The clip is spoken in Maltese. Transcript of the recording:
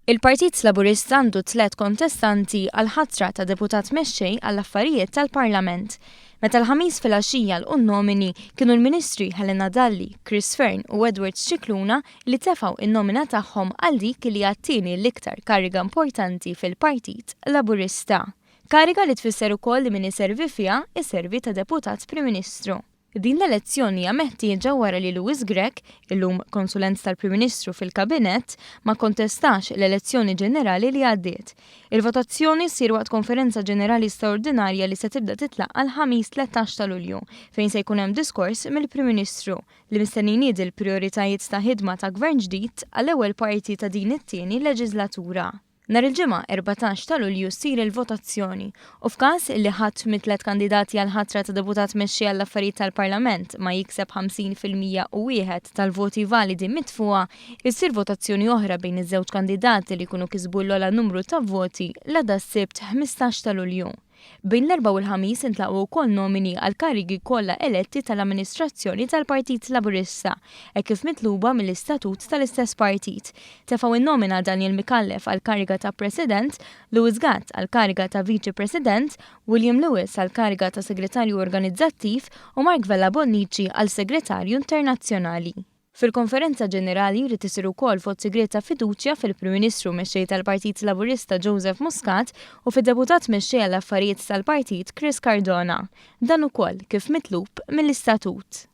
Il-Partit Laburista għandu 3 kontestanti għal-ħatra ta' Deputat Mexxej għall-Affarijiet tal-Parlament. Meta l-ħamis fil-għaxija l-nomini kienu l-Ministri Helena Dalli, Fearne u Edward Scicluna li tefgħu n-nomina tagħhom għal dik li għattini l-iktar kariga importanti fil-Partit Laburista. Kariga li tfisser ukoll li min iservi fiha iservi ta' Deputat Prim Ministru. Din l-elezzjoni hija meħtieġa wara li Lewis Grech, illum konsulent tal-Prim Ministru fil-Kabinett, ma kontestax l-elezzjoni ġenerali li għaddiet. Il-votazzjoni ssir waqt konferenza ġenerali straordinarja li se tibda titlaq għal ħamis 13 ta' Lulju, fejn se jkun hemm diskors mill-Prim Ministru li mistennin jgħid il-prijoritajiet ta' ħidma ta' gvern ġdid għall-ewwel parti ta' din it-tieni leġislatura. Nar il-ġimgħa 14 ta' Lulju ssir il-votazzjoni u f'każ li ħadd mit-3 kandidati għal ħatra ta' Deputat Mexxej għall-Affarijiet tal-Parlament ma jikseb 50% u wieħed tal-voti validi mitfuqa, issir votazzjoni oħra bejn iż-żewġ kandidati li jkunu kisbu l-ogħla numru ta' voti l-għada s-sibt 15 ta' Lulju. Bejn l-4 u l-ħamis intlaqgħu wkoll nomini għal karigi kollha eletti tal-amministrazzjoni tal-Partit Laburista, hekk kif mitluba mill-istatut tal-istess partit. Tefgħu in-nomina Daniel Mikallef għal kariga ta' President, Louis Gatt għal kariga ta' Viċi President, William Lewis għal kariga ta' Segretarju Organizzattiv u Mark Vella Bonnici għal Segretarju Internazzjonali. Fil-konferenza ġenerali jrid isir ukoll vot segret ta' fiduċja fil-Prim Ministru Mexxej tal-Partit Laburista Joseph Muscat u fid-Deputat Mexxej għall-Affarijiet tal-Partit Chris Cardona. Dan ukoll kif mitlub mill-istatut.